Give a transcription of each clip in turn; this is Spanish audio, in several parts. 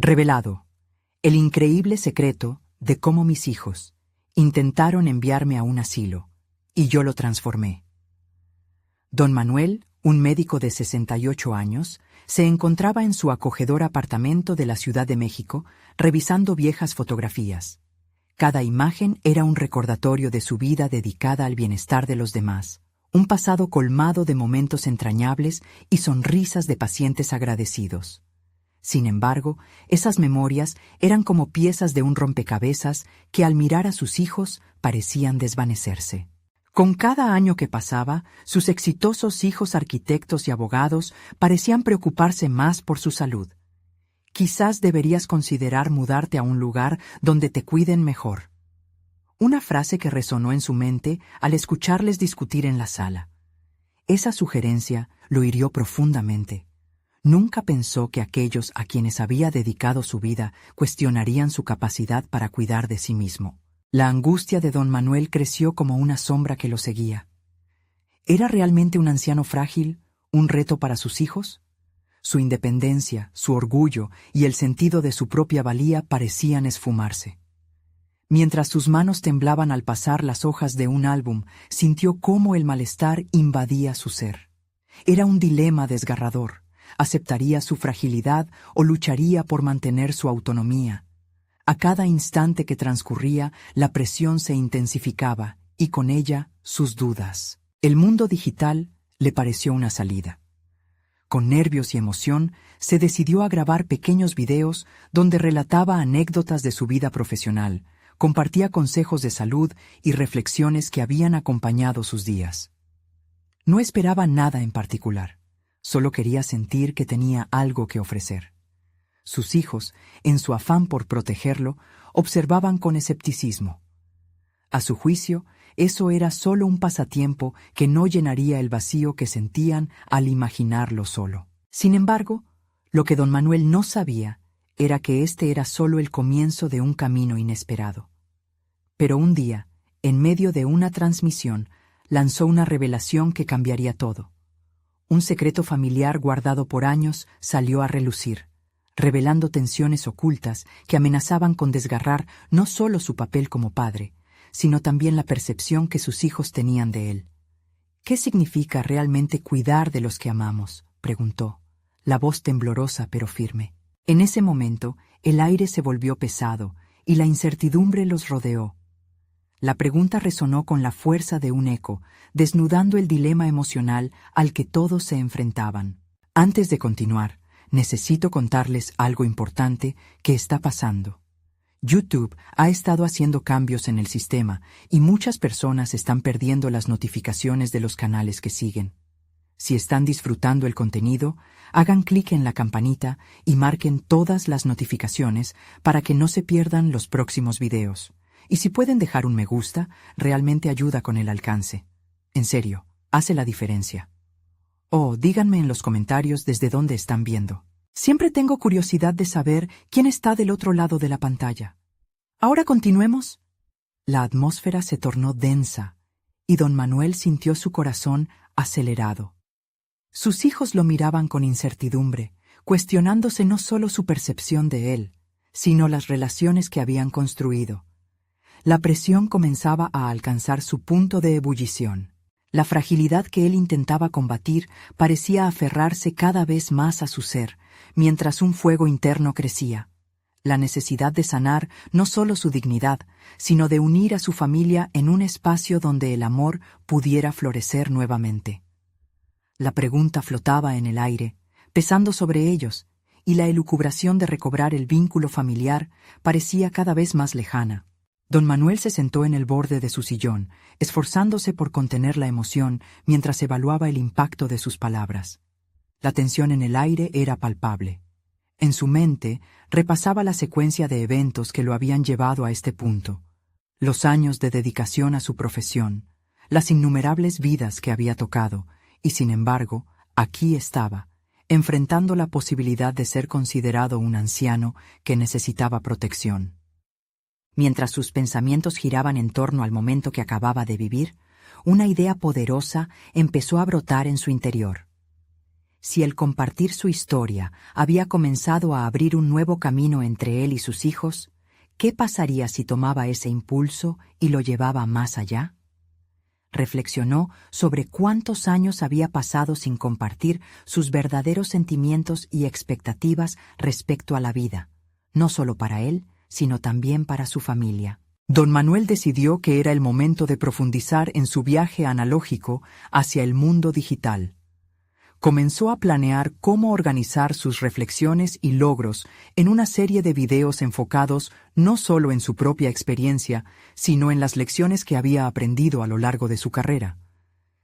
Revelado. El increíble secreto de cómo mis hijos intentaron enviarme a un asilo, y yo lo transformé. Don Manuel, un médico de 68 años, se encontraba en su acogedor apartamento de la Ciudad de México, revisando viejas fotografías. Cada imagen era un recordatorio de su vida dedicada al bienestar de los demás, un pasado colmado de momentos entrañables y sonrisas de pacientes agradecidos. Sin embargo, esas memorias eran como piezas de un rompecabezas que al mirar a sus hijos parecían desvanecerse. Con cada año que pasaba, sus exitosos hijos arquitectos y abogados parecían preocuparse más por su salud. Quizás deberías considerar mudarte a un lugar donde te cuiden mejor. Una frase que resonó en su mente al escucharles discutir en la sala. Esa sugerencia lo hirió profundamente. Nunca pensó que aquellos a quienes había dedicado su vida cuestionarían su capacidad para cuidar de sí mismo. La angustia de don Manuel creció como una sombra que lo seguía. ¿Era realmente un anciano frágil, un reto para sus hijos? Su independencia, su orgullo y el sentido de su propia valía parecían esfumarse. Mientras sus manos temblaban al pasar las hojas de un álbum, sintió cómo el malestar invadía su ser. Era un dilema desgarrador. ¿Aceptaría su fragilidad o lucharía por mantener su autonomía? A cada instante que transcurría, la presión se intensificaba y con ella sus dudas. El mundo digital le pareció una salida. Con nervios y emoción, se decidió a grabar pequeños videos donde relataba anécdotas de su vida profesional, compartía consejos de salud y reflexiones que habían acompañado sus días. No esperaba nada en particular. Solo quería sentir que tenía algo que ofrecer. Sus hijos, en su afán por protegerlo, observaban con escepticismo. A su juicio, eso era solo un pasatiempo que no llenaría el vacío que sentían al imaginarlo solo. Sin embargo, lo que don Manuel no sabía era que este era solo el comienzo de un camino inesperado. Pero un día, en medio de una transmisión, lanzó una revelación que cambiaría todo. Un secreto familiar guardado por años salió a relucir, revelando tensiones ocultas que amenazaban con desgarrar no solo su papel como padre, sino también la percepción que sus hijos tenían de él. ¿Qué significa realmente cuidar de los que amamos?, preguntó, la voz temblorosa pero firme. En ese momento, el aire se volvió pesado y la incertidumbre los rodeó. La pregunta resonó con la fuerza de un eco, desnudando el dilema emocional al que todos se enfrentaban. Antes de continuar, necesito contarles algo importante que está pasando. YouTube ha estado haciendo cambios en el sistema y muchas personas están perdiendo las notificaciones de los canales que siguen. Si están disfrutando el contenido, hagan clic en la campanita y marquen todas las notificaciones para que no se pierdan los próximos videos. Y si pueden dejar un me gusta, realmente ayuda con el alcance. En serio, hace la diferencia. Oh, díganme en los comentarios desde dónde están viendo. Siempre tengo curiosidad de saber quién está del otro lado de la pantalla. ¿Ahora continuemos? La atmósfera se tornó densa, y don Manuel sintió su corazón acelerado. Sus hijos lo miraban con incertidumbre, cuestionándose no solo su percepción de él, sino las relaciones que habían construido. La presión comenzaba a alcanzar su punto de ebullición. La fragilidad que él intentaba combatir parecía aferrarse cada vez más a su ser, mientras un fuego interno crecía. La necesidad de sanar no solo su dignidad, sino de unir a su familia en un espacio donde el amor pudiera florecer nuevamente. La pregunta flotaba en el aire, pesando sobre ellos, y la elucubración de recobrar el vínculo familiar parecía cada vez más lejana. Don Manuel se sentó en el borde de su sillón, esforzándose por contener la emoción mientras evaluaba el impacto de sus palabras. La tensión en el aire era palpable. En su mente repasaba la secuencia de eventos que lo habían llevado a este punto, los años de dedicación a su profesión, las innumerables vidas que había tocado, y sin embargo, aquí estaba, enfrentando la posibilidad de ser considerado un anciano que necesitaba protección. Mientras sus pensamientos giraban en torno al momento que acababa de vivir, una idea poderosa empezó a brotar en su interior. Si el compartir su historia había comenzado a abrir un nuevo camino entre él y sus hijos, ¿qué pasaría si tomaba ese impulso y lo llevaba más allá? Reflexionó sobre cuántos años había pasado sin compartir sus verdaderos sentimientos y expectativas respecto a la vida, no solo para él, sino también para su familia. Don Manuel decidió que era el momento de profundizar en su viaje analógico hacia el mundo digital. Comenzó a planear cómo organizar sus reflexiones y logros en una serie de videos enfocados no solo en su propia experiencia, sino en las lecciones que había aprendido a lo largo de su carrera.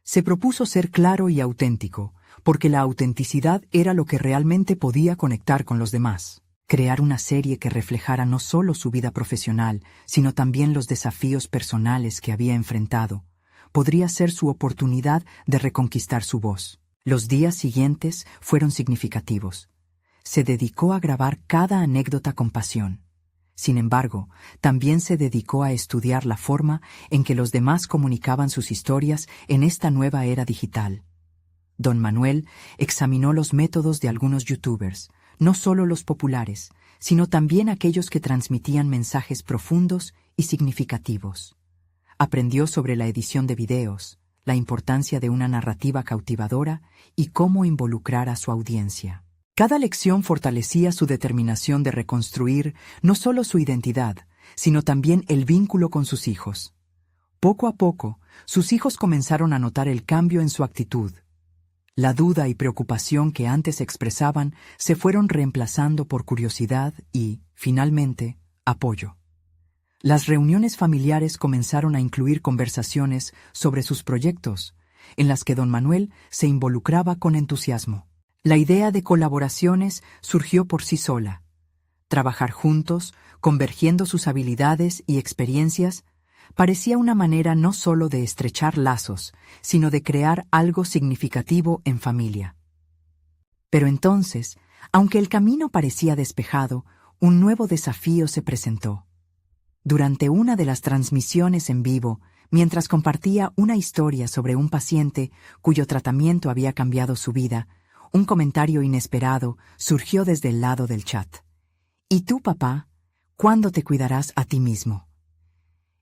Se propuso ser claro y auténtico, porque la autenticidad era lo que realmente podía conectar con los demás. Crear una serie que reflejara no solo su vida profesional, sino también los desafíos personales que había enfrentado, podría ser su oportunidad de reconquistar su voz. Los días siguientes fueron significativos. Se dedicó a grabar cada anécdota con pasión. Sin embargo, también se dedicó a estudiar la forma en que los demás comunicaban sus historias en esta nueva era digital. Don Manuel examinó los métodos de algunos youtubers, no solo los populares, sino también aquellos que transmitían mensajes profundos y significativos. Aprendió sobre la edición de videos, la importancia de una narrativa cautivadora y cómo involucrar a su audiencia. Cada lección fortalecía su determinación de reconstruir no solo su identidad, sino también el vínculo con sus hijos. Poco a poco, sus hijos comenzaron a notar el cambio en su actitud. La duda y preocupación que antes expresaban se fueron reemplazando por curiosidad y, finalmente, apoyo. Las reuniones familiares comenzaron a incluir conversaciones sobre sus proyectos, en las que don Manuel se involucraba con entusiasmo. La idea de colaboraciones surgió por sí sola. Trabajar juntos, convergiendo sus habilidades y experiencias, parecía una manera no solo de estrechar lazos, sino de crear algo significativo en familia. Pero entonces, aunque el camino parecía despejado, un nuevo desafío se presentó. Durante una de las transmisiones en vivo, mientras compartía una historia sobre un paciente cuyo tratamiento había cambiado su vida, un comentario inesperado surgió desde el lado del chat. ¿Y tú, papá, cuándo te cuidarás a ti mismo?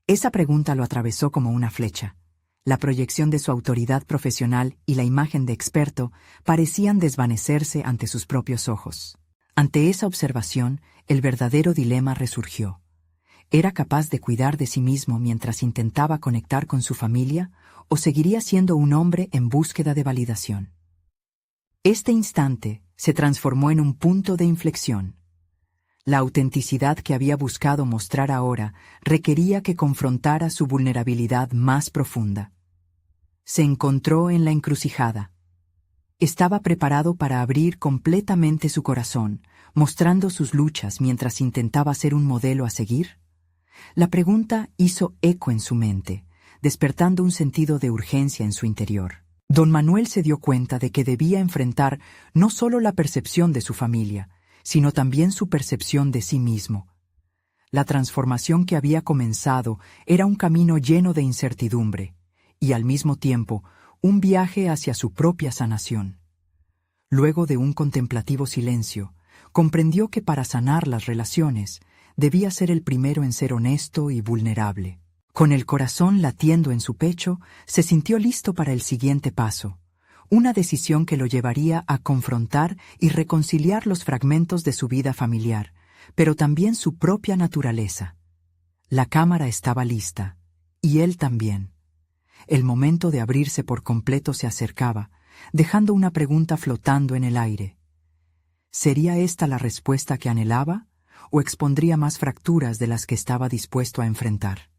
Esa pregunta lo atravesó como una flecha. La proyección de su autoridad profesional y la imagen de experto parecían desvanecerse ante sus propios ojos. Ante esa observación, el verdadero dilema resurgió. ¿Era capaz de cuidar de sí mismo mientras intentaba conectar con su familia, o seguiría siendo un hombre en búsqueda de validación? Este instante se transformó en un punto de inflexión. La autenticidad que había buscado mostrar ahora requería que confrontara su vulnerabilidad más profunda. Se encontró en la encrucijada. Estaba preparado para abrir completamente su corazón, mostrando sus luchas mientras intentaba ser un modelo a seguir. La pregunta hizo eco en su mente, despertando un sentido de urgencia en su interior. Don Manuel se dio cuenta de que debía enfrentar no solo la percepción de su familia, sino también su percepción de sí mismo. La transformación que había comenzado era un camino lleno de incertidumbre, y al mismo tiempo un viaje hacia su propia sanación. Luego de un contemplativo silencio, comprendió que para sanar las relaciones, debía ser el primero en ser honesto y vulnerable. Con el corazón latiendo en su pecho, se sintió listo para el siguiente paso, una decisión que lo llevaría a confrontar y reconciliar los fragmentos de su vida familiar, pero también su propia naturaleza. La cámara estaba lista, y él también. El momento de abrirse por completo se acercaba, dejando una pregunta flotando en el aire. ¿Sería esta la respuesta que anhelaba, o expondría más fracturas de las que estaba dispuesto a enfrentar?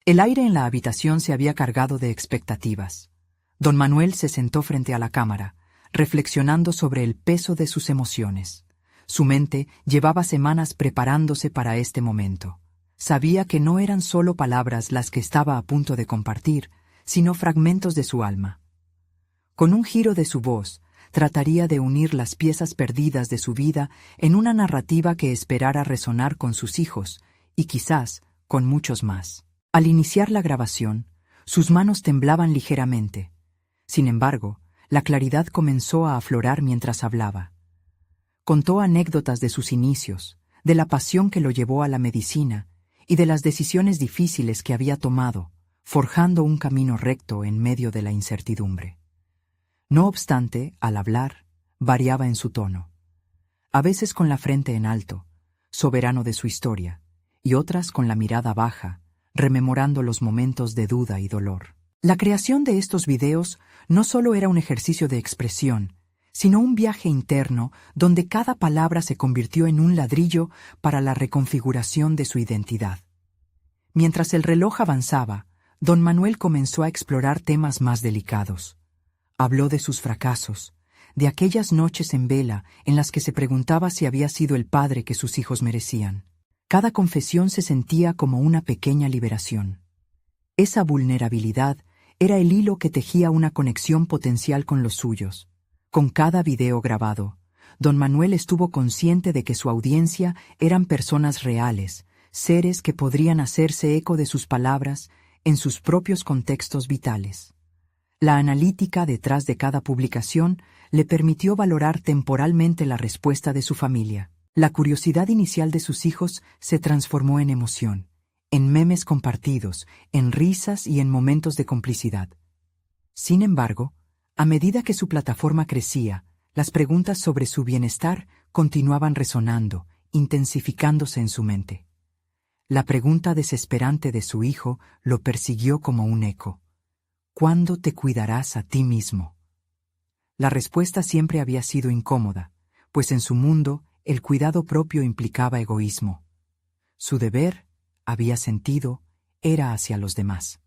El aire en la habitación se había cargado de expectativas. Don Manuel se sentó frente a la cámara, reflexionando sobre el peso de sus emociones. Su mente llevaba semanas preparándose para este momento. Sabía que no eran solo palabras las que estaba a punto de compartir, sino fragmentos de su alma. Con un giro de su voz, trataría de unir las piezas perdidas de su vida en una narrativa que esperara resonar con sus hijos, y quizás con muchos más. Al iniciar la grabación, sus manos temblaban ligeramente. Sin embargo, La claridad comenzó a aflorar mientras hablaba. Contó anécdotas de sus inicios, de la pasión que lo llevó a la medicina y de las decisiones difíciles que había tomado, forjando un camino recto en medio de la incertidumbre. No obstante, al hablar, variaba en su tono. A veces con la frente en alto, soberano de su historia, y otras con la mirada baja, rememorando los momentos de duda y dolor. La creación de estos videos no solo era un ejercicio de expresión, sino un viaje interno donde cada palabra se convirtió en un ladrillo para la reconfiguración de su identidad. Mientras el reloj avanzaba, don Manuel comenzó a explorar temas más delicados. Habló de sus fracasos, de aquellas noches en vela en las que se preguntaba si había sido el padre que sus hijos merecían. Cada confesión se sentía como una pequeña liberación. Esa vulnerabilidad era el hilo que tejía una conexión potencial con los suyos. Con cada video grabado, don Manuel estuvo consciente de que su audiencia eran personas reales, seres que podrían hacerse eco de sus palabras en sus propios contextos vitales. La analítica detrás de cada publicación le permitió valorar temporalmente la respuesta de su familia. La curiosidad inicial de sus hijos se transformó en emoción, en memes compartidos, en risas y en momentos de complicidad. Sin embargo, a medida que su plataforma crecía, las preguntas sobre su bienestar continuaban resonando, intensificándose en su mente. La pregunta desesperante de su hijo lo persiguió como un eco. ¿Cuándo te cuidarás a ti mismo? La respuesta siempre había sido incómoda, pues en su mundo el cuidado propio implicaba egoísmo. Su deber, había sentido, era hacia los demás.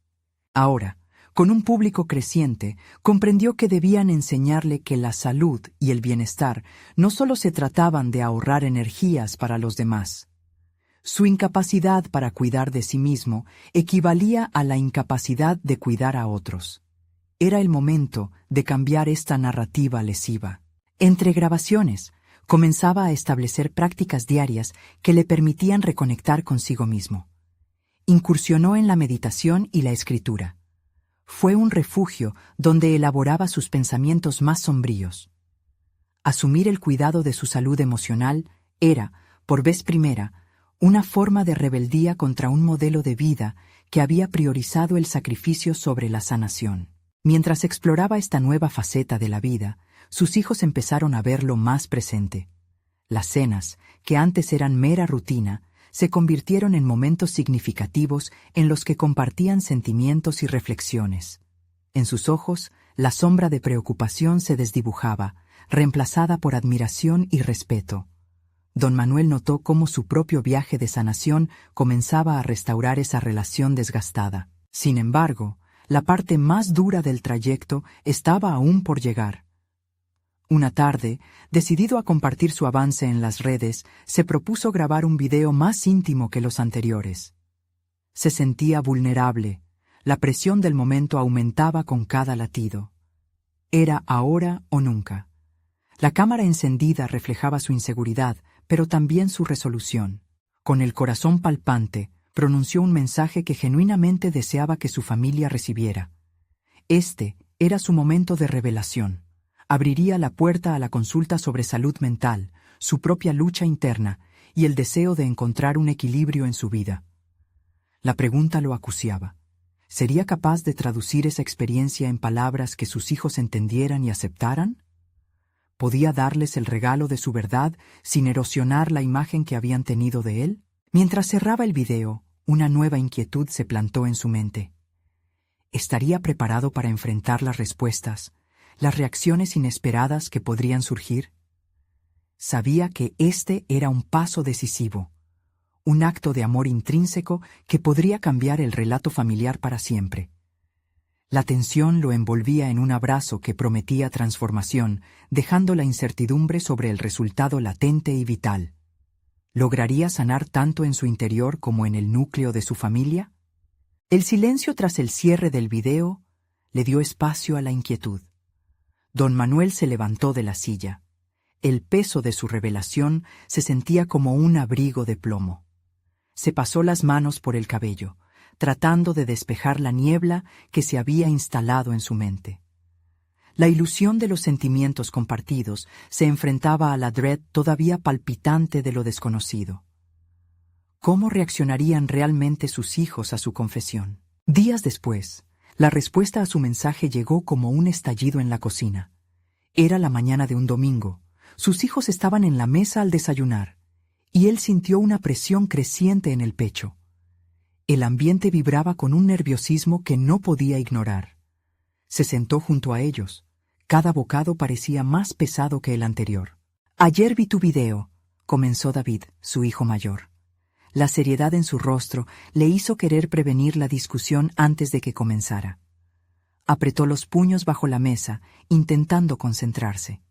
Ahora, con un público creciente, comprendió que debían enseñarle que la salud y el bienestar no solo se trataban de ahorrar energías para los demás. Su incapacidad para cuidar de sí mismo equivalía a la incapacidad de cuidar a otros. Era el momento de cambiar esta narrativa lesiva. Entre grabaciones, comenzaba a establecer prácticas diarias que le permitían reconectar consigo mismo. Incursionó en la meditación y la escritura. Fue un refugio donde elaboraba sus pensamientos más sombríos. Asumir el cuidado de su salud emocional era, por vez primera, una forma de rebeldía contra un modelo de vida que había priorizado el sacrificio sobre la sanación. Mientras exploraba esta nueva faceta de la vida, sus hijos empezaron a verlo más presente. Las cenas, que antes eran mera rutina, se convirtieron en momentos significativos en los que compartían sentimientos y reflexiones. En sus ojos, la sombra de preocupación se desdibujaba, reemplazada por admiración y respeto. Don Manuel notó cómo su propio viaje de sanación comenzaba a restaurar esa relación desgastada. Sin embargo, la parte más dura del trayecto estaba aún por llegar. Una tarde, decidido a compartir su avance en las redes, se propuso grabar un video más íntimo que los anteriores. Se sentía vulnerable, la presión del momento aumentaba con cada latido. Era ahora o nunca. La cámara encendida reflejaba su inseguridad, pero también su resolución. Con el corazón palpante, pronunció un mensaje que genuinamente deseaba que su familia recibiera. Este era su momento de revelación. Abriría la puerta a la consulta sobre salud mental, su propia lucha interna y el deseo de encontrar un equilibrio en su vida. La pregunta lo acuciaba. ¿Sería capaz de traducir esa experiencia en palabras que sus hijos entendieran y aceptaran? ¿Podía darles el regalo de su verdad sin erosionar la imagen que habían tenido de él? Mientras cerraba el video, una nueva inquietud se plantó en su mente. ¿Estaría preparado para enfrentar las respuestas, las reacciones inesperadas que podrían surgir? Sabía que este era un paso decisivo, un acto de amor intrínseco que podría cambiar el relato familiar para siempre. La tensión lo envolvía en un abrazo que prometía transformación, dejando la incertidumbre sobre el resultado latente y vital. ¿Lograría sanar tanto en su interior como en el núcleo de su familia? El silencio tras el cierre del video le dio espacio a la inquietud. Don Manuel se levantó de la silla. El peso de su revelación se sentía como un abrigo de plomo. Se pasó las manos por el cabello, tratando de despejar la niebla que se había instalado en su mente. La ilusión de los sentimientos compartidos se enfrentaba a la dread todavía palpitante de lo desconocido. ¿Cómo reaccionarían realmente sus hijos a su confesión? Días después, la respuesta a su mensaje llegó como un estallido en la cocina. Era la mañana de un domingo. Sus hijos estaban en la mesa al desayunar, y él sintió una presión creciente en el pecho. El ambiente vibraba con un nerviosismo que no podía ignorar. Se sentó junto a ellos. Cada bocado parecía más pesado que el anterior. «Ayer vi tu video», comenzó David, su hijo mayor. La seriedad en su rostro le hizo querer prevenir la discusión antes de que comenzara. Apretó los puños bajo la mesa, intentando concentrarse.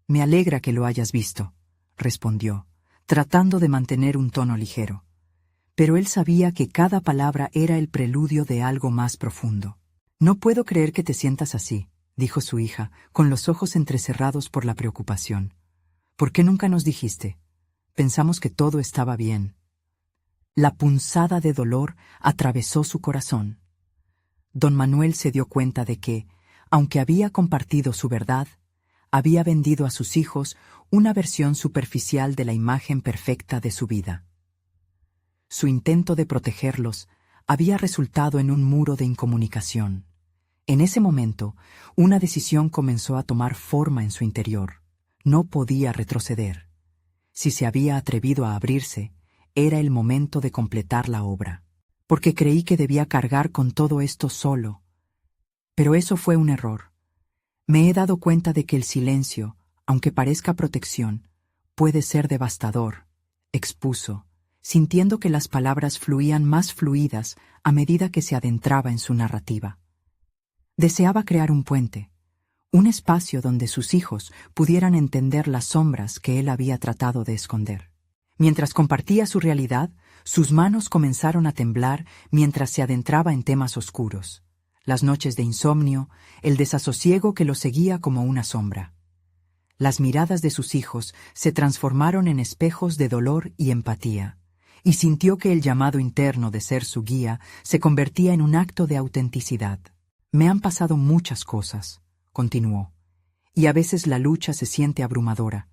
«Me alegra que lo hayas visto», respondió, tratando de mantener un tono ligero. Pero él sabía que cada palabra era el preludio de algo más profundo. «No puedo creer que te sientas así», dijo su hija, con los ojos entrecerrados por la preocupación. «¿Por qué nunca nos dijiste? Pensamos que todo estaba bien». La punzada de dolor atravesó su corazón. Don Manuel se dio cuenta de que, aunque había compartido su verdad, había vendido a sus hijos una versión superficial de la imagen perfecta de su vida. Su intento de protegerlos había resultado en un muro de incomunicación. En ese momento, una decisión comenzó a tomar forma en su interior. No podía retroceder. Si se había atrevido a abrirse, era el momento de completar la obra, porque creí que debía cargar con todo esto solo. Pero eso fue un error. Me he dado cuenta de que el silencio, aunque parezca protección, puede ser devastador, expuso, sintiendo que las palabras fluían más fluidas a medida que se adentraba en su narrativa. Deseaba crear un puente, un espacio donde sus hijos pudieran entender las sombras que él había tratado de esconder. Mientras compartía su realidad, sus manos comenzaron a temblar mientras se adentraba en temas oscuros. Las noches de insomnio, el desasosiego que lo seguía como una sombra. Las miradas de sus hijos se transformaron en espejos de dolor y empatía, y sintió que el llamado interno de ser su guía se convertía en un acto de autenticidad. «Me han pasado muchas cosas», continuó, «y a veces la lucha se siente abrumadora.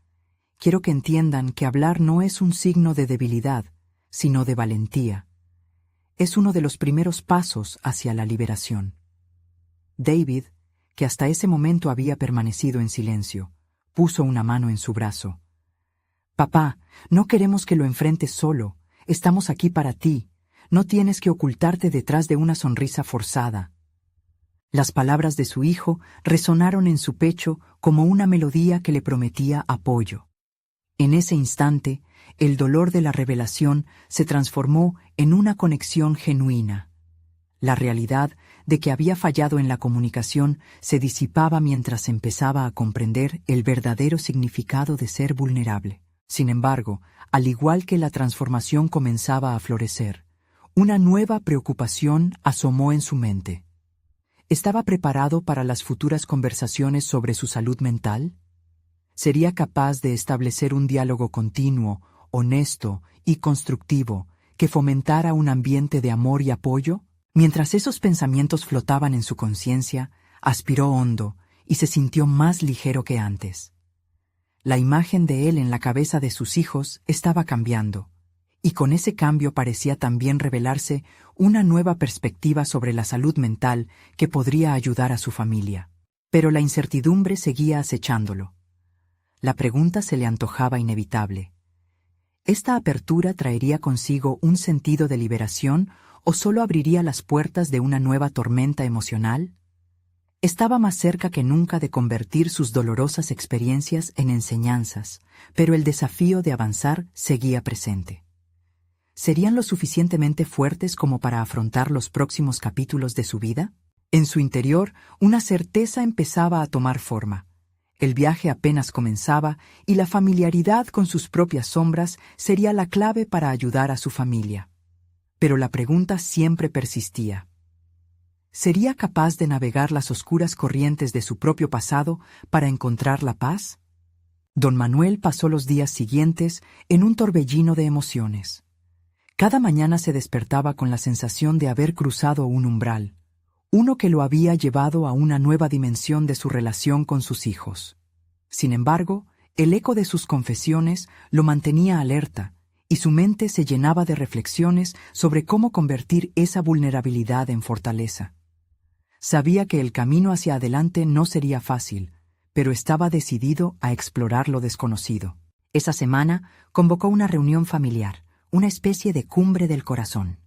Quiero que entiendan que hablar no es un signo de debilidad, sino de valentía. Es uno de los primeros pasos hacia la liberación». David, que hasta ese momento había permanecido en silencio, puso una mano en su brazo. «Papá, no queremos que lo enfrentes solo. Estamos aquí para ti. No tienes que ocultarte detrás de una sonrisa forzada». Las palabras de su hijo resonaron en su pecho como una melodía que le prometía apoyo. En ese instante, el dolor de la revelación se transformó en una conexión genuina. La realidad de que había fallado en la comunicación se disipaba mientras empezaba a comprender el verdadero significado de ser vulnerable. Sin embargo, al igual que la transformación comenzaba a florecer, una nueva preocupación asomó en su mente. ¿Estaba preparado para las futuras conversaciones sobre su salud mental? ¿Sería capaz de establecer un diálogo continuo, honesto y constructivo que fomentara un ambiente de amor y apoyo? Mientras esos pensamientos flotaban en su conciencia, aspiró hondo y se sintió más ligero que antes. La imagen de él en la cabeza de sus hijos estaba cambiando, y con ese cambio parecía también revelarse una nueva perspectiva sobre la salud mental que podría ayudar a su familia. Pero la incertidumbre seguía acechándolo. La pregunta se le antojaba inevitable. ¿Esta apertura traería consigo un sentido de liberación o solo abriría las puertas de una nueva tormenta emocional? Estaba más cerca que nunca de convertir sus dolorosas experiencias en enseñanzas, pero el desafío de avanzar seguía presente. ¿Serían lo suficientemente fuertes como para afrontar los próximos capítulos de su vida? En su interior, una certeza empezaba a tomar forma. El viaje apenas comenzaba y la familiaridad con sus propias sombras sería la clave para ayudar a su familia. Pero la pregunta siempre persistía. ¿Sería capaz de navegar las oscuras corrientes de su propio pasado para encontrar la paz? Don Manuel pasó los días siguientes en un torbellino de emociones. Cada mañana se despertaba con la sensación de haber cruzado un umbral, uno que lo había llevado a una nueva dimensión de su relación con sus hijos. Sin embargo, el eco de sus confesiones lo mantenía alerta, y su mente se llenaba de reflexiones sobre cómo convertir esa vulnerabilidad en fortaleza. Sabía que el camino hacia adelante no sería fácil, pero estaba decidido a explorar lo desconocido. Esa semana convocó una reunión familiar, una especie de cumbre del corazón.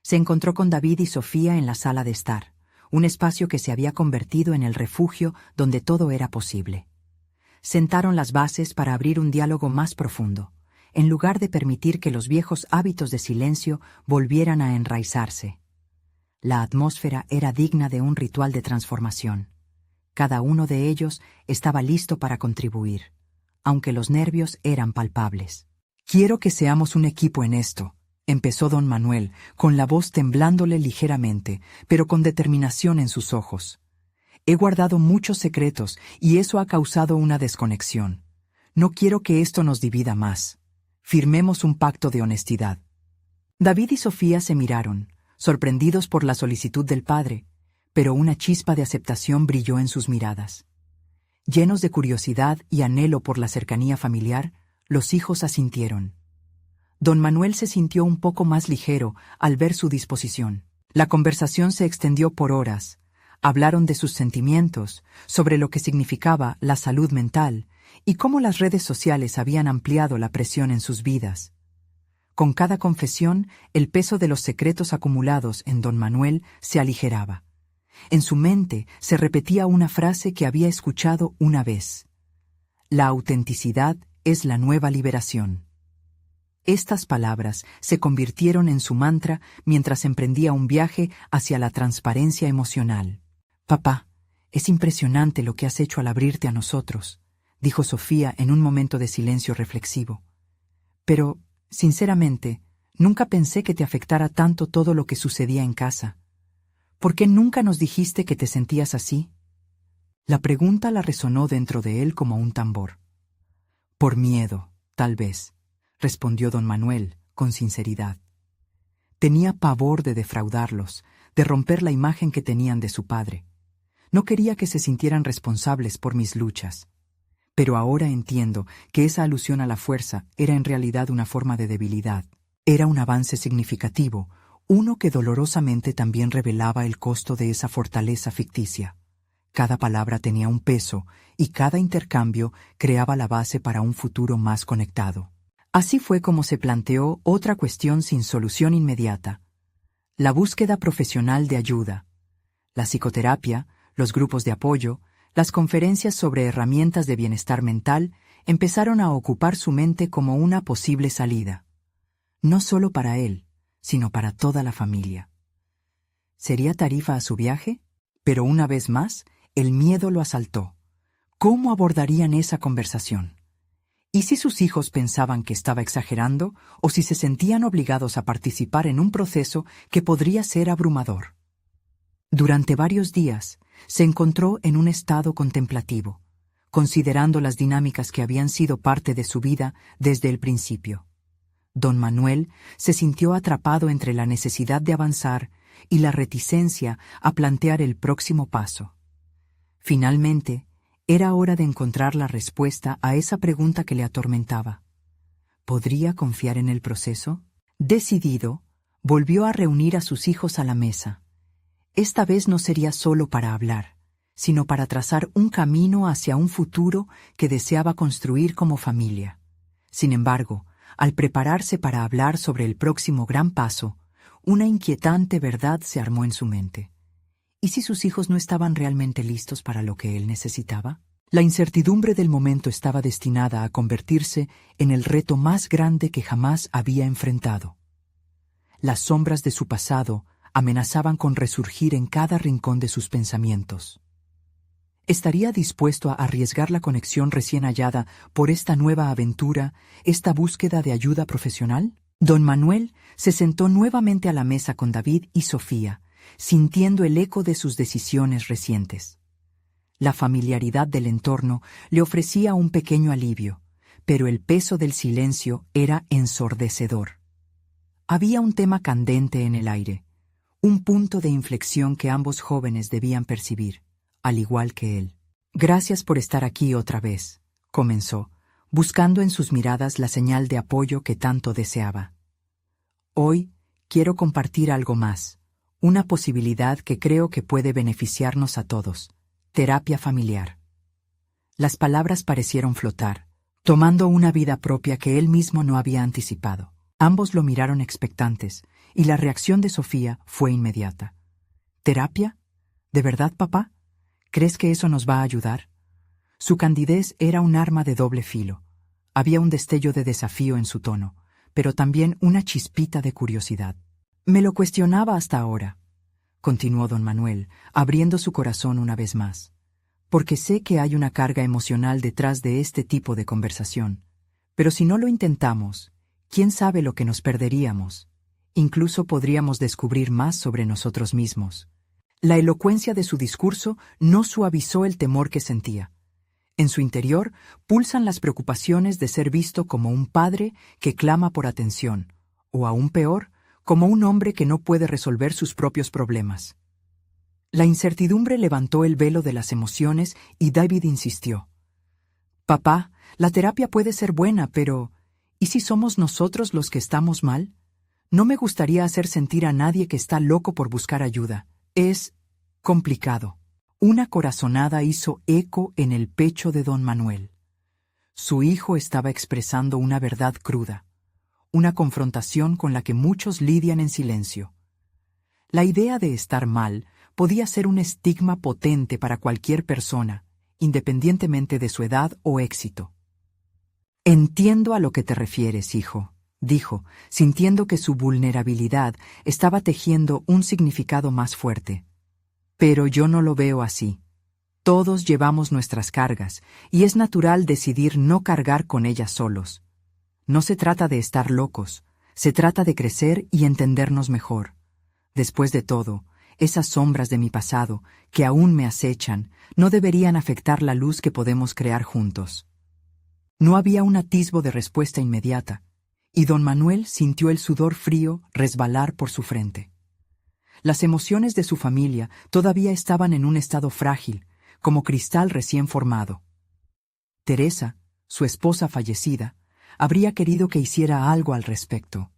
Se encontró con David y Sofía en la sala de estar, un espacio que se había convertido en el refugio donde todo era posible. Sentaron las bases para abrir un diálogo más profundo, en lugar de permitir que los viejos hábitos de silencio volvieran a enraizarse. La atmósfera era digna de un ritual de transformación. Cada uno de ellos estaba listo para contribuir, aunque los nervios eran palpables. «Quiero que seamos un equipo en esto», empezó don Manuel, con la voz temblándole ligeramente, pero con determinación en sus ojos. «He guardado muchos secretos y eso ha causado una desconexión. No quiero que esto nos divida más. Firmemos un pacto de honestidad». David y Sofía se miraron, sorprendidos por la solicitud del padre, pero una chispa de aceptación brilló en sus miradas. Llenos de curiosidad y anhelo por la cercanía familiar, los hijos asintieron. Don Manuel se sintió un poco más ligero al ver su disposición. La conversación se extendió por horas. Hablaron de sus sentimientos, sobre lo que significaba la salud mental y cómo las redes sociales habían ampliado la presión en sus vidas. Con cada confesión, el peso de los secretos acumulados en don Manuel se aligeraba. En su mente se repetía una frase que había escuchado una vez: «La autenticidad es la nueva liberación». Estas palabras se convirtieron en su mantra mientras emprendía un viaje hacia la transparencia emocional. «Papá, es impresionante lo que has hecho al abrirte a nosotros», dijo Sofía en un momento de silencio reflexivo. «Pero, sinceramente, nunca pensé que te afectara tanto todo lo que sucedía en casa. ¿Por qué nunca nos dijiste que te sentías así?». La pregunta la resonó dentro de él como un tambor. «Por miedo, tal vez», respondió don Manuel, con sinceridad. Tenía pavor de defraudarlos, de romper la imagen que tenían de su padre. No quería que se sintieran responsables por mis luchas. Pero ahora entiendo que esa alusión a la fuerza era en realidad una forma de debilidad. Era un avance significativo, uno que dolorosamente también revelaba el costo de esa fortaleza ficticia. Cada palabra tenía un peso y cada intercambio creaba la base para un futuro más conectado. Así fue como se planteó otra cuestión sin solución inmediata: la búsqueda profesional de ayuda. La psicoterapia, los grupos de apoyo, las conferencias sobre herramientas de bienestar mental empezaron a ocupar su mente como una posible salida. No solo para él, sino para toda la familia. ¿Sería tarifa a su viaje? Pero una vez más, el miedo lo asaltó. ¿Cómo abordarían esa conversación? ¿Y si sus hijos pensaban que estaba exagerando o si se sentían obligados a participar en un proceso que podría ser abrumador? Durante varios días se encontró en un estado contemplativo, considerando las dinámicas que habían sido parte de su vida desde el principio. Don Manuel se sintió atrapado entre la necesidad de avanzar y la reticencia a plantear el próximo paso. Finalmente, era hora de encontrar la respuesta a esa pregunta que le atormentaba. ¿Podría confiar en el proceso? Decidido, volvió a reunir a sus hijos a la mesa. Esta vez no sería solo para hablar, sino para trazar un camino hacia un futuro que deseaba construir como familia. Sin embargo, al prepararse para hablar sobre el próximo gran paso, una inquietante verdad se armó en su mente. ¿Y si sus hijos no estaban realmente listos para lo que él necesitaba? La incertidumbre del momento estaba destinada a convertirse en el reto más grande que jamás había enfrentado. Las sombras de su pasado amenazaban con resurgir en cada rincón de sus pensamientos. ¿Estaría dispuesto a arriesgar la conexión recién hallada por esta nueva aventura, esta búsqueda de ayuda profesional? Don Manuel se sentó nuevamente a la mesa con David y Sofía, sintiendo el eco de sus decisiones recientes. La familiaridad del entorno le ofrecía un pequeño alivio, pero el peso del silencio era ensordecedor. Había un tema candente en el aire, un punto de inflexión que ambos jóvenes debían percibir, al igual que él. «Gracias por estar aquí otra vez», comenzó, buscando en sus miradas la señal de apoyo que tanto deseaba. «Hoy quiero compartir algo más, una posibilidad que creo que puede beneficiarnos a todos: terapia familiar». Las palabras parecieron flotar, tomando una vida propia que él mismo no había anticipado. Ambos lo miraron expectantes, y la reacción de Sofía fue inmediata. «¿Terapia? ¿De verdad, papá? ¿Crees que eso nos va a ayudar?». Su candidez era un arma de doble filo. Había un destello de desafío en su tono, pero también una chispita de curiosidad. «Me lo cuestionaba hasta ahora», continuó don Manuel, abriendo su corazón una vez más, «porque sé que hay una carga emocional detrás de este tipo de conversación. Pero si no lo intentamos, ¿quién sabe lo que nos perderíamos? Incluso podríamos descubrir más sobre nosotros mismos». La elocuencia de su discurso no suavizó el temor que sentía. En su interior pulsan las preocupaciones de ser visto como un padre que clama por atención, o aún peor, como un hombre que no puede resolver sus propios problemas. La incertidumbre levantó el velo de las emociones y David insistió. «Papá, la terapia puede ser buena, pero ¿y si somos nosotros los que estamos mal? No me gustaría hacer sentir a nadie que está loco por buscar ayuda. Es complicado». Una corazonada hizo eco en el pecho de don Manuel. Su hijo estaba expresando una verdad cruda, una confrontación con la que muchos lidian en silencio. La idea de estar mal podía ser un estigma potente para cualquier persona, independientemente de su edad o éxito. «Entiendo a lo que te refieres, hijo», dijo, sintiendo que su vulnerabilidad estaba tejiendo un significado más fuerte. «Pero yo no lo veo así. Todos llevamos nuestras cargas, y es natural decidir no cargar con ellas solos. No se trata de estar locos, se trata de crecer y entendernos mejor. Después de todo, esas sombras de mi pasado, que aún me acechan, no deberían afectar la luz que podemos crear juntos». No había un atisbo de respuesta inmediata, y don Manuel sintió el sudor frío resbalar por su frente. Las emociones de su familia todavía estaban en un estado frágil, como cristal recién formado. Teresa, su esposa fallecida, habría querido que hiciera algo al respecto,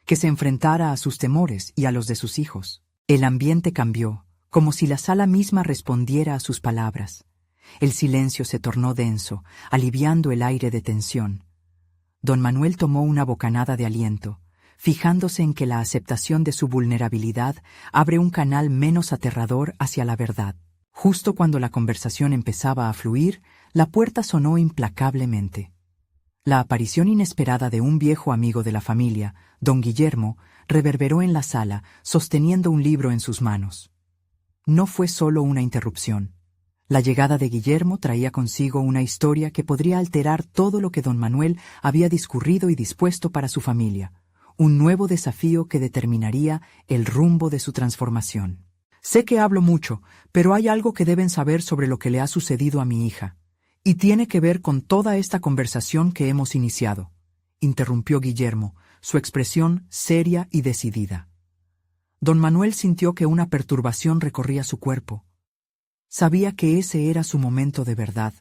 que se enfrentara a sus temores y a los de sus hijos. El ambiente cambió, como si la sala misma respondiera a sus palabras. El silencio se tornó denso, aliviando el aire de tensión. Don Manuel tomó una bocanada de aliento, fijándose en que la aceptación de su vulnerabilidad abre un canal menos aterrador hacia la verdad. Justo cuando la conversación empezaba a fluir, la puerta sonó implacablemente. La aparición inesperada de un viejo amigo de la familia, don Guillermo, reverberó en la sala, sosteniendo un libro en sus manos. No fue solo una interrupción. La llegada de Guillermo traía consigo una historia que podría alterar todo lo que don Manuel había discurrido y dispuesto para su familia, un nuevo desafío que determinaría el rumbo de su transformación. «Sé que hablo mucho, pero hay algo que deben saber sobre lo que le ha sucedido a mi hija, y tiene que ver con toda esta conversación que hemos iniciado», interrumpió Guillermo, su expresión seria y decidida. Don Manuel sintió que una perturbación recorría su cuerpo. Sabía que ese era su momento de verdad,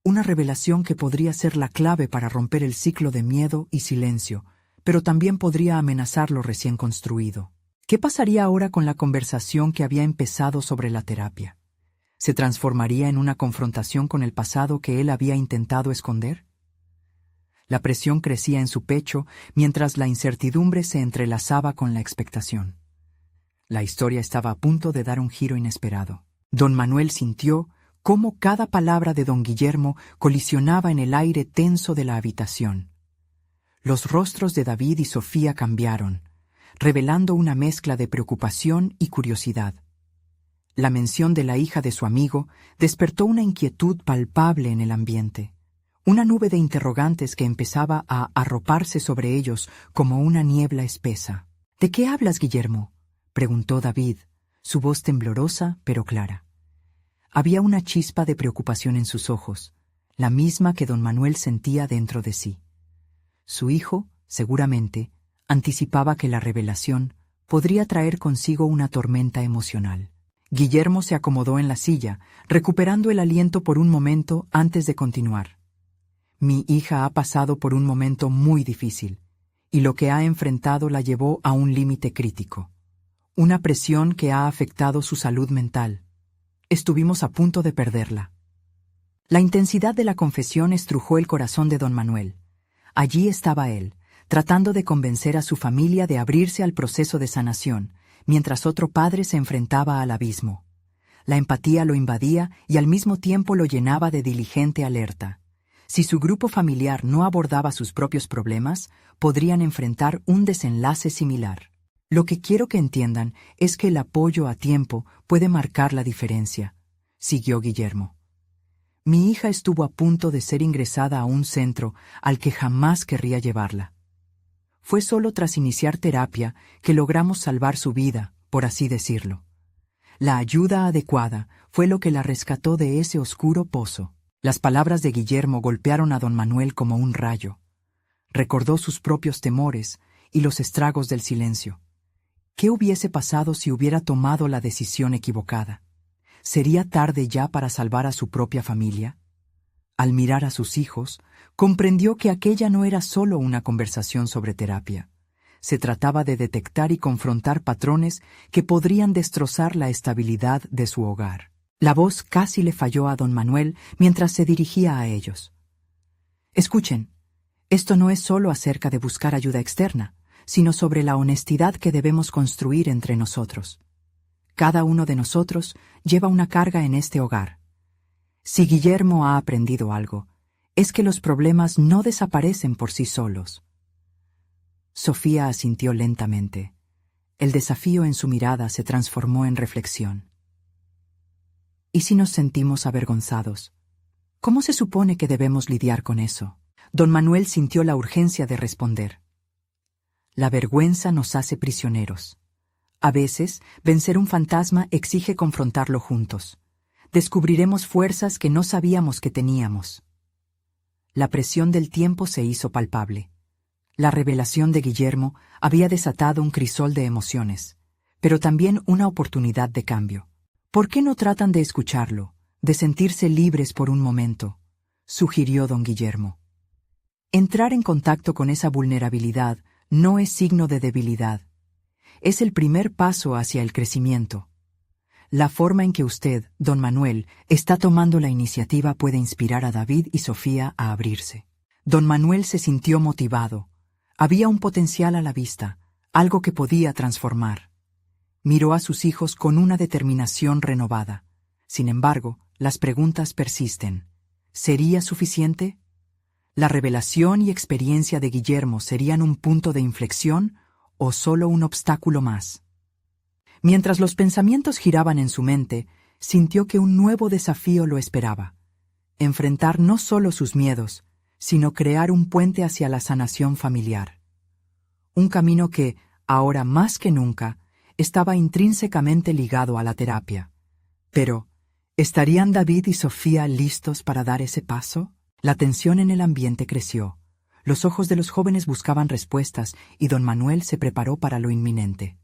una revelación que podría ser la clave para romper el ciclo de miedo y silencio, pero también podría amenazar lo recién construido. ¿Qué pasaría ahora con la conversación que había empezado sobre la terapia? ¿Se transformaría en una confrontación con el pasado que él había intentado esconder? La presión crecía en su pecho mientras la incertidumbre se entrelazaba con la expectación. La historia estaba a punto de dar un giro inesperado. Don Manuel sintió cómo cada palabra de don Guillermo colisionaba en el aire tenso de la habitación. Los rostros de David y Sofía cambiaron, revelando una mezcla de preocupación y curiosidad. La mención de la hija de su amigo despertó una inquietud palpable en el ambiente, una nube de interrogantes que empezaba a arroparse sobre ellos como una niebla espesa. «¿De qué hablas, Guillermo?», preguntó David, su voz temblorosa pero clara. Había una chispa de preocupación en sus ojos, la misma que don Manuel sentía dentro de sí. Su hijo, seguramente, anticipaba que la revelación podría traer consigo una tormenta emocional. Guillermo se acomodó en la silla, recuperando el aliento por un momento antes de continuar. Mi hija ha pasado por un momento muy difícil, y lo que ha enfrentado la llevó a un límite crítico. Una presión que ha afectado su salud mental. Estuvimos a punto de perderla. La intensidad de la confesión estrujó el corazón de don Manuel. Allí estaba él, tratando de convencer a su familia de abrirse al proceso de sanación, mientras otro padre se enfrentaba al abismo. La empatía lo invadía y al mismo tiempo lo llenaba de diligente alerta. Si su grupo familiar no abordaba sus propios problemas, podrían enfrentar un desenlace similar. Lo que quiero que entiendan es que el apoyo a tiempo puede marcar la diferencia, siguió Guillermo. Mi hija estuvo a punto de ser ingresada a un centro al que jamás querría llevarla. Fue solo tras iniciar terapia que logramos salvar su vida, por así decirlo. La ayuda adecuada fue lo que la rescató de ese oscuro pozo. Las palabras de Guillermo golpearon a don Manuel como un rayo. Recordó sus propios temores y los estragos del silencio. ¿Qué hubiese pasado si hubiera tomado la decisión equivocada? ¿Sería tarde ya para salvar a su propia familia? Al mirar a sus hijos, comprendió que aquella no era solo una conversación sobre terapia. Se trataba de detectar y confrontar patrones que podrían destrozar la estabilidad de su hogar. La voz casi le falló a don Manuel mientras se dirigía a ellos. Escuchen, esto no es solo acerca de buscar ayuda externa, sino sobre la honestidad que debemos construir entre nosotros. Cada uno de nosotros lleva una carga en este hogar. Si Guillermo ha aprendido algo, es que los problemas no desaparecen por sí solos. Sofía asintió lentamente. El desafío en su mirada se transformó en reflexión. ¿Y si nos sentimos avergonzados? ¿Cómo se supone que debemos lidiar con eso? Don Manuel sintió la urgencia de responder. La vergüenza nos hace prisioneros. A veces, vencer un fantasma exige confrontarlo juntos. Descubriremos fuerzas que no sabíamos que teníamos. La presión del tiempo se hizo palpable. La revelación de Guillermo había desatado un crisol de emociones, pero también una oportunidad de cambio. ¿Por qué no tratan de escucharlo, de sentirse libres por un momento?, sugirió don Guillermo. Entrar en contacto con esa vulnerabilidad no es signo de debilidad. Es el primer paso hacia el crecimiento. La forma en que usted, don Manuel, está tomando la iniciativa puede inspirar a David y Sofía a abrirse. Don Manuel se sintió motivado. Había un potencial a la vista, algo que podía transformar. Miró a sus hijos con una determinación renovada. Sin embargo, las preguntas persisten. ¿Sería suficiente? ¿La revelación y experiencia de Guillermo serían un punto de inflexión o solo un obstáculo más? Mientras los pensamientos giraban en su mente, sintió que un nuevo desafío lo esperaba. Enfrentar no solo sus miedos, sino crear un puente hacia la sanación familiar. Un camino que, ahora más que nunca, estaba intrínsecamente ligado a la terapia. Pero, ¿estarían David y Sofía listos para dar ese paso? La tensión en el ambiente creció. Los ojos de los jóvenes buscaban respuestas y don Manuel se preparó para lo inminente.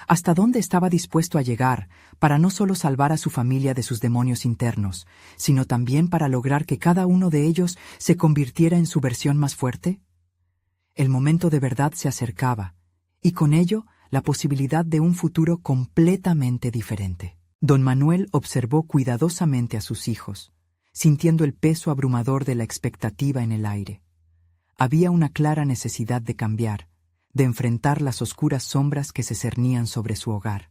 ¿Hasta dónde estaba dispuesto a llegar para no solo salvar a su familia de sus demonios internos, sino también para lograr que cada uno de ellos se convirtiera en su versión más fuerte? El momento de verdad se acercaba, y con ello la posibilidad de un futuro completamente diferente. Don Manuel observó cuidadosamente a sus hijos, sintiendo el peso abrumador de la expectativa en el aire. Había una clara necesidad de cambiar, de enfrentar las oscuras sombras que se cernían sobre su hogar.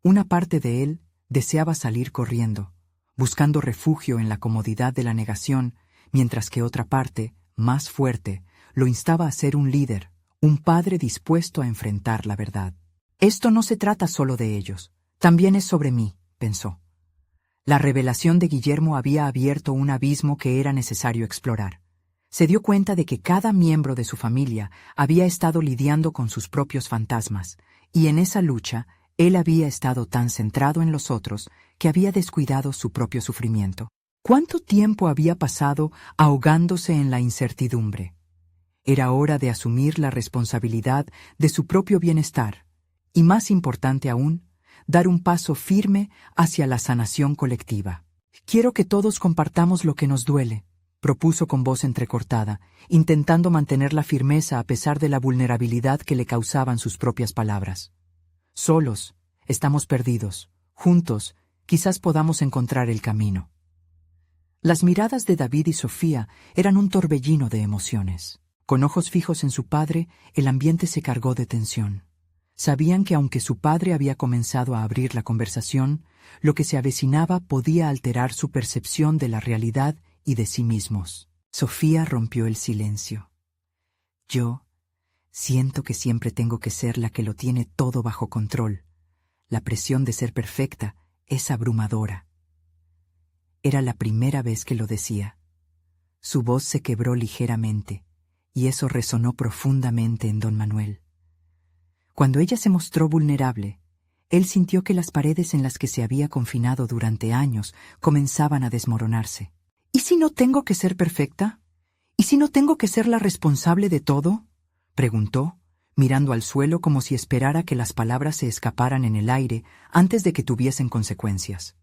Una parte de él deseaba salir corriendo, buscando refugio en la comodidad de la negación, mientras que otra parte, más fuerte, lo instaba a ser un líder, un padre dispuesto a enfrentar la verdad. Esto no se trata solo de ellos, también es sobre mí, pensó. La revelación de Guillermo había abierto un abismo que era necesario explorar. Se dio cuenta de que cada miembro de su familia había estado lidiando con sus propios fantasmas, y en esa lucha él había estado tan centrado en los otros que había descuidado su propio sufrimiento. ¿Cuánto tiempo había pasado ahogándose en la incertidumbre? Era hora de asumir la responsabilidad de su propio bienestar, Y más importante aún, dar un paso firme hacia la sanación colectiva. Quiero que todos compartamos lo que nos duele, propuso con voz entrecortada, intentando mantener la firmeza a pesar de la vulnerabilidad que le causaban sus propias palabras. Solos, estamos perdidos. Juntos, quizás podamos encontrar el camino. Las miradas de David y Sofía eran un torbellino de emociones. Con ojos fijos en su padre, el ambiente se cargó de tensión. Sabían que aunque su padre había comenzado a abrir la conversación, lo que se avecinaba podía alterar su percepción de la realidad y de sí mismos. Sofía rompió el silencio. Yo siento que siempre tengo que ser la que lo tiene todo bajo control. La presión de ser perfecta es abrumadora. Era la primera vez que lo decía. Su voz se quebró ligeramente, y eso resonó profundamente en don Manuel. Cuando ella se mostró vulnerable, él sintió que las paredes en las que se había confinado durante años comenzaban a desmoronarse. ¿Y si no tengo que ser perfecta? ¿Y si no tengo que ser la responsable de todo?, preguntó, mirando al suelo como si esperara que las palabras se escaparan en el aire antes de que tuviesen consecuencias.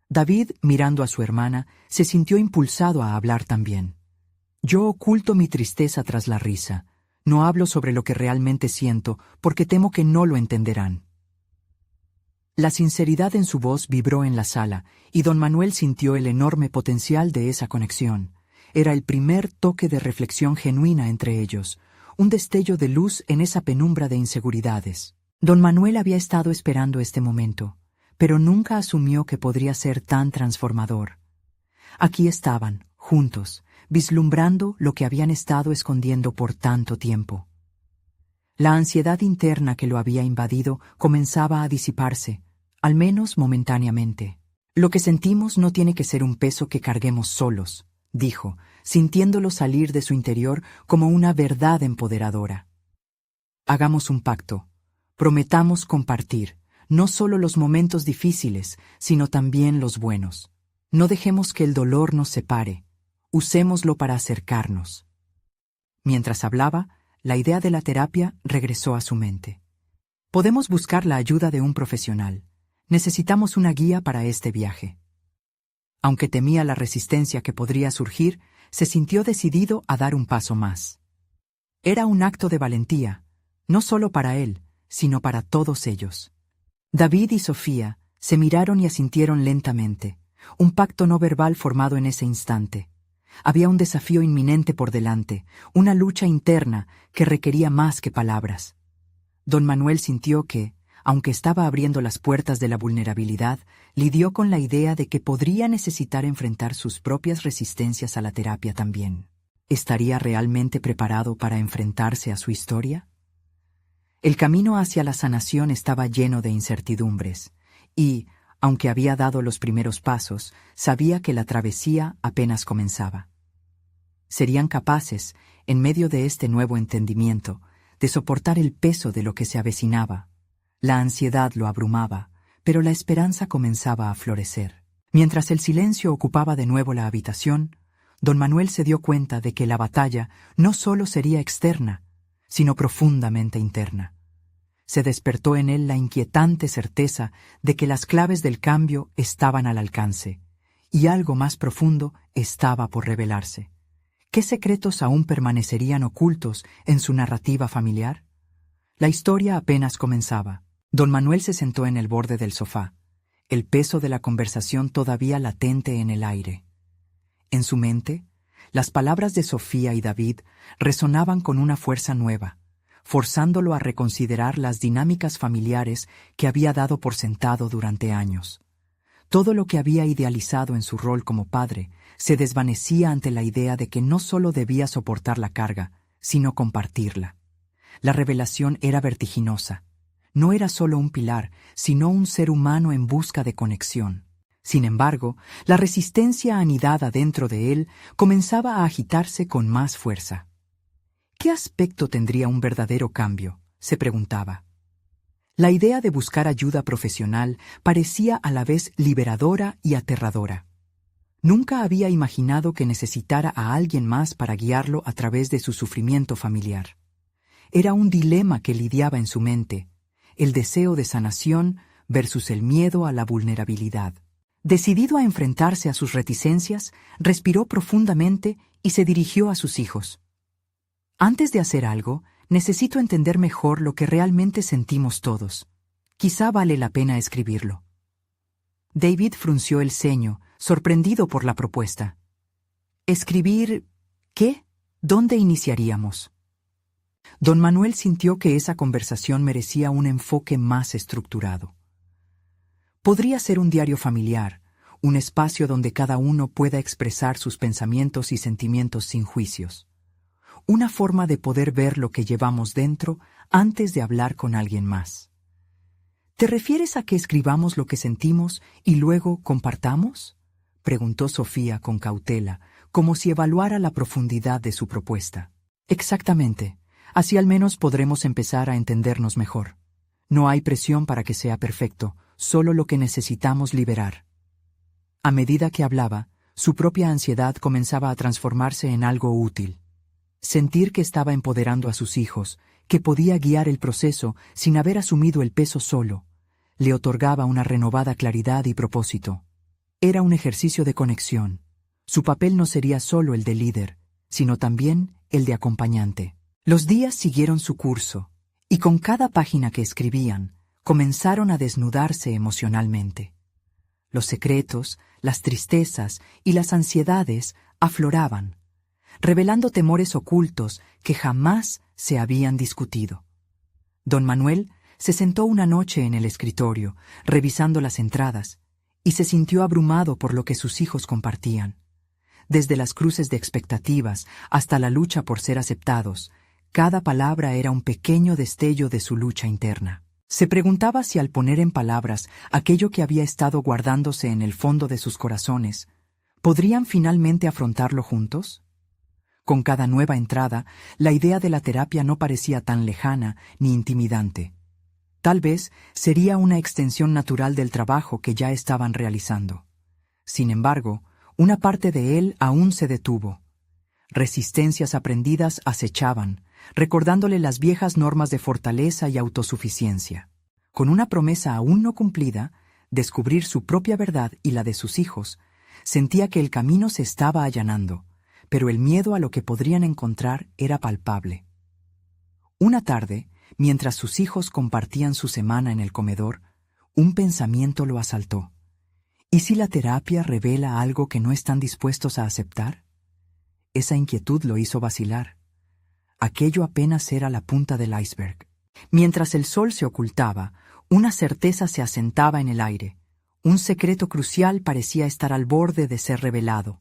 David, mirando a su hermana, se sintió impulsado a hablar también. Yo oculto mi tristeza tras la risa. No hablo sobre lo que realmente siento porque temo que no lo entenderán. La sinceridad en su voz vibró en la sala y don Manuel sintió el enorme potencial de esa conexión. Era el primer toque de reflexión genuina entre ellos, un destello de luz en esa penumbra de inseguridades. Don Manuel había estado esperando este momento, pero nunca asumió que podría ser tan transformador. Aquí estaban, juntos, vislumbrando lo que habían estado escondiendo por tanto tiempo. La ansiedad interna que lo había invadido comenzaba a disiparse, al menos momentáneamente. Lo que sentimos no tiene que ser un peso que carguemos solos, dijo, sintiéndolo salir de su interior como una verdad empoderadora. Hagamos un pacto. Prometamos compartir, no solo los momentos difíciles, sino también los buenos. No dejemos que el dolor nos separe. Usémoslo para acercarnos. Mientras hablaba, la idea de la terapia regresó a su mente. Podemos buscar la ayuda de un profesional. Necesitamos una guía para este viaje. Aunque temía la resistencia que podría surgir, se sintió decidido a dar un paso más. Era un acto de valentía, no solo para él, sino para todos ellos. David y Sofía se miraron y asintieron lentamente, un pacto no verbal formado en ese instante. Había un desafío inminente por delante, una lucha interna que requería más que palabras. Don Manuel sintió que, aunque estaba abriendo las puertas de la vulnerabilidad, lidió con la idea de que podría necesitar enfrentar sus propias resistencias a la terapia también. ¿Estaría realmente preparado para enfrentarse a su historia? El camino hacia la sanación estaba lleno de incertidumbres, y, aunque había dado los primeros pasos, sabía que la travesía apenas comenzaba. Serían capaces, en medio de este nuevo entendimiento, de soportar el peso de lo que se avecinaba. La ansiedad lo abrumaba, pero la esperanza comenzaba a florecer. Mientras el silencio ocupaba de nuevo la habitación, don Manuel se dio cuenta de que la batalla no solo sería externa, sino profundamente interna. Se despertó en él la inquietante certeza de que las claves del cambio estaban al alcance, y algo más profundo estaba por revelarse. ¿Qué secretos aún permanecerían ocultos en su narrativa familiar? La historia apenas comenzaba. Don Manuel se sentó en el borde del sofá, el peso de la conversación todavía latente en el aire. En su mente, las palabras de Sofía y David resonaban con una fuerza nueva, forzándolo a reconsiderar las dinámicas familiares que había dado por sentado durante años. Todo lo que había idealizado en su rol como padre se desvanecía ante la idea de que no solo debía soportar la carga, sino compartirla. La revelación era vertiginosa. No era solo un pilar, sino un ser humano en busca de conexión. Sin embargo, la resistencia anidada dentro de él comenzaba a agitarse con más fuerza. ¿Qué aspecto tendría un verdadero cambio?, se preguntaba. La idea de buscar ayuda profesional parecía a la vez liberadora y aterradora. Nunca había imaginado que necesitara a alguien más para guiarlo a través de su sufrimiento familiar. Era un dilema que lidiaba en su mente. el deseo de sanación versus el miedo a la vulnerabilidad. Decidido a enfrentarse a sus reticencias, respiró profundamente y se dirigió a sus hijos. Antes de hacer algo, necesito entender mejor lo que realmente sentimos todos. Quizá vale la pena escribirlo. David frunció el ceño, sorprendido por la propuesta. ¿Escribir qué? ¿Dónde iniciaríamos? Don Manuel sintió que esa conversación merecía un enfoque más estructurado. Podría ser un diario familiar, un espacio donde cada uno pueda expresar sus pensamientos y sentimientos sin juicios. Una forma de poder ver lo que llevamos dentro antes de hablar con alguien más. ¿Te refieres a que escribamos lo que sentimos y luego compartamos?, preguntó Sofía con cautela, como si evaluara la profundidad de su propuesta. Exactamente. Así al menos podremos empezar a entendernos mejor. No hay presión para que sea perfecto, solo lo que necesitamos liberar. A medida que hablaba, su propia ansiedad comenzaba a transformarse en algo útil. Sentir que estaba empoderando a sus hijos, que podía guiar el proceso sin haber asumido el peso solo, le otorgaba una renovada claridad y propósito. Era un ejercicio de conexión. Su papel no sería solo el de líder, sino también el de acompañante. Los días siguieron su curso, y con cada página que escribían, comenzaron a desnudarse emocionalmente. Los secretos, las tristezas y las ansiedades afloraban, revelando temores ocultos que jamás se habían discutido. Don Manuel se sentó una noche en el escritorio, revisando las entradas, y se sintió abrumado por lo que sus hijos compartían. Desde las cruces de expectativas hasta la lucha por ser aceptados, cada palabra era un pequeño destello de su lucha interna. Se preguntaba si al poner en palabras aquello que había estado guardándose en el fondo de sus corazones, ¿podrían finalmente afrontarlo juntos? Con cada nueva entrada, la idea de la terapia no parecía tan lejana ni intimidante. Tal vez sería una extensión natural del trabajo que ya estaban realizando. Sin embargo, una parte de él aún se detuvo. Resistencias aprendidas acechaban, recordándole las viejas normas de fortaleza y autosuficiencia. Con una promesa aún no cumplida, descubrir su propia verdad y la de sus hijos, sentía que el camino se estaba allanando, pero el miedo a lo que podrían encontrar era palpable. Una tarde, mientras sus hijos compartían su semana en el comedor, un pensamiento lo asaltó. ¿Y si la terapia revela algo que no están dispuestos a aceptar? Esa inquietud lo hizo vacilar. Aquello apenas era la punta del iceberg. Mientras el sol se ocultaba, una certeza se asentaba en el aire. Un secreto crucial parecía estar al borde de ser revelado.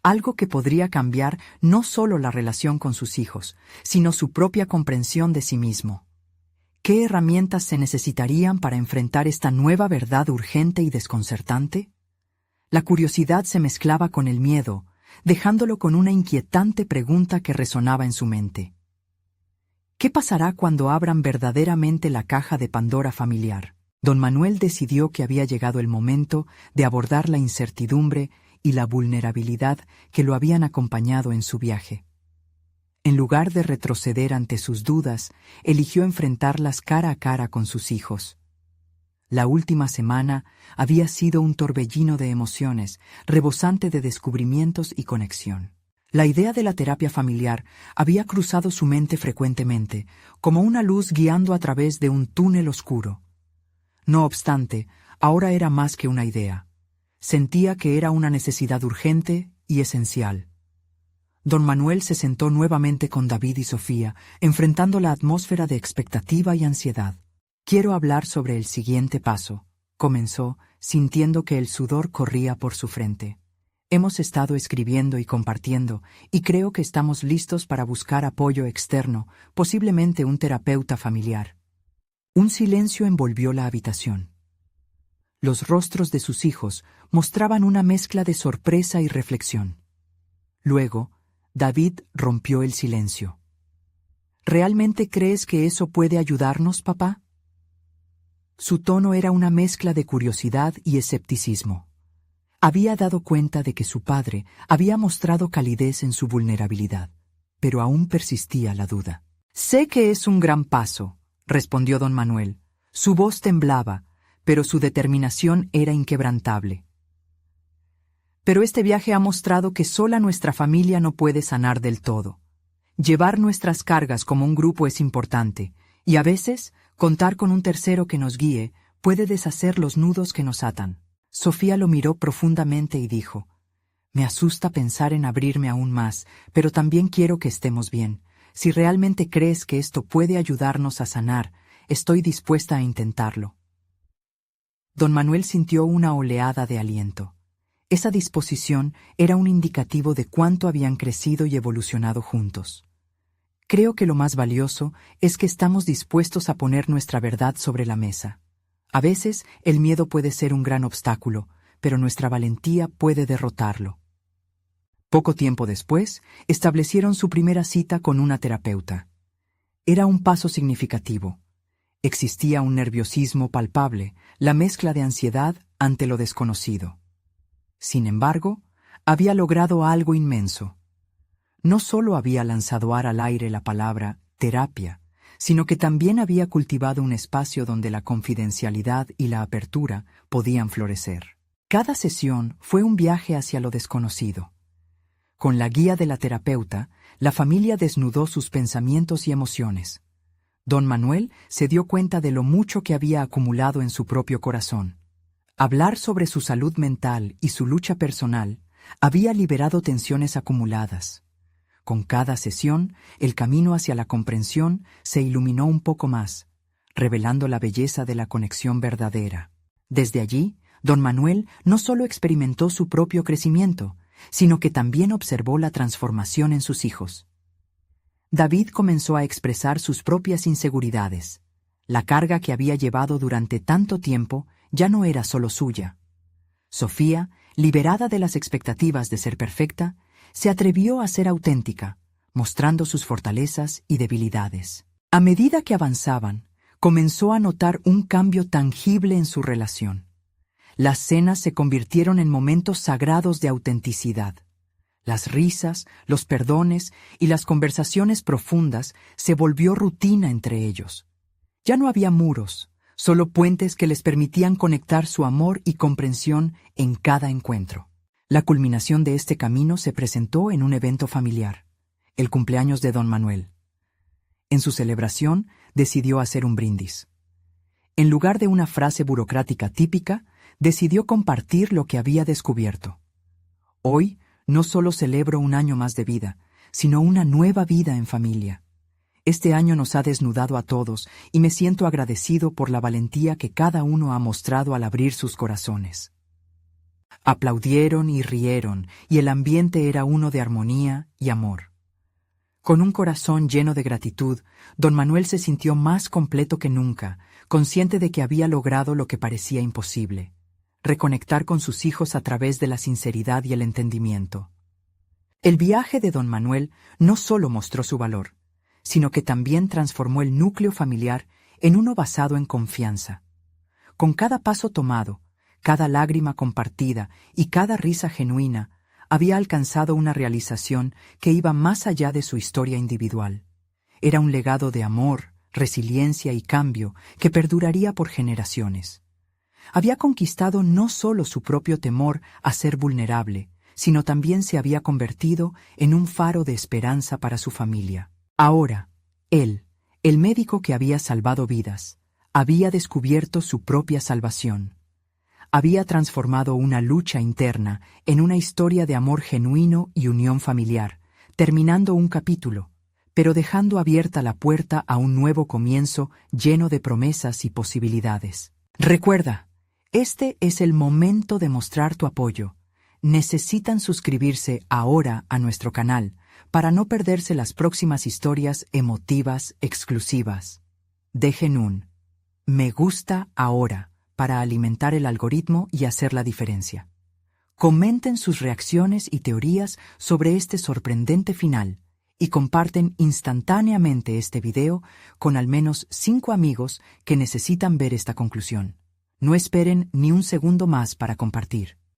Algo que podría cambiar no solo la relación con sus hijos, sino su propia comprensión de sí mismo. ¿Qué herramientas se necesitarían para enfrentar esta nueva verdad urgente y desconcertante? La curiosidad se mezclaba con el miedo, dejándolo con una inquietante pregunta que resonaba en su mente. ¿Qué pasará cuando abran verdaderamente la caja de Pandora familiar? Don Manuel decidió que había llegado el momento de abordar la incertidumbre y la vulnerabilidad que lo habían acompañado en su viaje. En lugar de retroceder ante sus dudas, eligió enfrentarlas cara a cara con sus hijos. La última semana había sido un torbellino de emociones, rebosante de descubrimientos y conexión. La idea de la terapia familiar había cruzado su mente frecuentemente, como una luz guiando a través de un túnel oscuro. No obstante, ahora era más que una idea. Sentía que era una necesidad urgente y esencial. Don Manuel se sentó nuevamente con David y Sofía, enfrentando la atmósfera de expectativa y ansiedad. «Quiero hablar sobre el siguiente paso», comenzó, sintiendo que el sudor corría por su frente. «Hemos estado escribiendo y compartiendo, y creo que estamos listos para buscar apoyo externo, posiblemente un terapeuta familiar». Un silencio envolvió la habitación. Los rostros de sus hijos mostraban una mezcla de sorpresa y reflexión. Luego, David rompió el silencio. «¿Realmente crees que eso puede ayudarnos, papá?» Su tono era una mezcla de curiosidad y escepticismo. Había dado cuenta de que su padre había mostrado calidez en su vulnerabilidad, pero aún persistía la duda. «Sé que es un gran paso», respondió don Manuel, Su voz temblaba, pero su determinación era inquebrantable. Pero este viaje ha mostrado que sola nuestra familia no puede sanar del todo. Llevar nuestras cargas como un grupo es importante, y a veces, contar con un tercero que nos guíe puede deshacer los nudos que nos atan. Sofía lo miró profundamente y dijo: «Me asusta pensar en abrirme aún más, pero también quiero que estemos bien. Si realmente crees que esto puede ayudarnos a sanar, estoy dispuesta a intentarlo». Don Manuel sintió una oleada de aliento. Esa disposición era un indicativo de cuánto habían crecido y evolucionado juntos. Creo que lo más valioso es que estamos dispuestos a poner nuestra verdad sobre la mesa. A veces el miedo puede ser un gran obstáculo, pero nuestra valentía puede derrotarlo. Poco tiempo después, establecieron su primera cita con una terapeuta. Era un paso significativo. Existía un nerviosismo palpable, la mezcla de ansiedad ante lo desconocido. Sin embargo, había logrado algo inmenso. No solo había lanzado al aire la palabra terapia, sino que también había cultivado un espacio donde la confidencialidad y la apertura podían florecer. Cada sesión fue un viaje hacia lo desconocido. Con la guía de la terapeuta, la familia desnudó sus pensamientos y emociones. Don Manuel se dio cuenta de lo mucho que había acumulado en su propio corazón. Hablar sobre su salud mental y su lucha personal había liberado tensiones acumuladas. Con cada sesión, el camino hacia la comprensión se iluminó un poco más, revelando la belleza de la conexión verdadera. Desde allí, don Manuel no solo experimentó su propio crecimiento, sino que también observó la transformación en sus hijos. David comenzó a expresar sus propias inseguridades. La carga que había llevado durante tanto tiempo ya no era solo suya. Sofía, liberada de las expectativas de ser perfecta, se atrevió a ser auténtica, mostrando sus fortalezas y debilidades. A medida que avanzaban, comenzó a notar un cambio tangible en su relación. Las cenas se convirtieron en momentos sagrados de autenticidad. Las risas, los perdones y las conversaciones profundas se volvió rutina entre ellos. Ya no había muros, solo puentes que les permitían conectar su amor y comprensión en cada encuentro. La culminación de este camino se presentó en un evento familiar, el cumpleaños de don Manuel. En su celebración decidió hacer un brindis. En lugar de una frase burocrática típica, decidió compartir lo que había descubierto. Hoy no solo celebro un año más de vida, sino una nueva vida en familia. Este año nos ha desnudado a todos y me siento agradecido por la valentía que cada uno ha mostrado al abrir sus corazones. Aplaudieron y rieron, y el ambiente era uno de armonía y amor. Con un corazón lleno de gratitud, don Manuel se sintió más completo que nunca, consciente de que había logrado lo que parecía imposible: reconectar con sus hijos a través de la sinceridad y el entendimiento. El viaje de don Manuel no solo mostró su valor, sino que también transformó el núcleo familiar en uno basado en confianza. Con cada paso tomado, cada lágrima compartida y cada risa genuina, había alcanzado una realización que iba más allá de su historia individual. Era un legado de amor, resiliencia y cambio que perduraría por generaciones. Había conquistado no solo su propio temor a ser vulnerable, sino también se había convertido en un faro de esperanza para su familia. Ahora, él, el médico que había salvado vidas, había descubierto su propia salvación. Había transformado una lucha interna en una historia de amor genuino y unión familiar, terminando un capítulo, pero dejando abierta la puerta a un nuevo comienzo lleno de promesas y posibilidades. Recuerda, este es el momento de mostrar tu apoyo. Necesitan suscribirse ahora a nuestro canal para no perderse las próximas historias emotivas exclusivas. Dejen un me gusta ahora para alimentar el algoritmo y hacer la diferencia. Comenten sus reacciones y teorías sobre este sorprendente final y comparten instantáneamente este video con al menos 5 amigos que necesitan ver esta conclusión. No esperen ni un segundo más para compartir.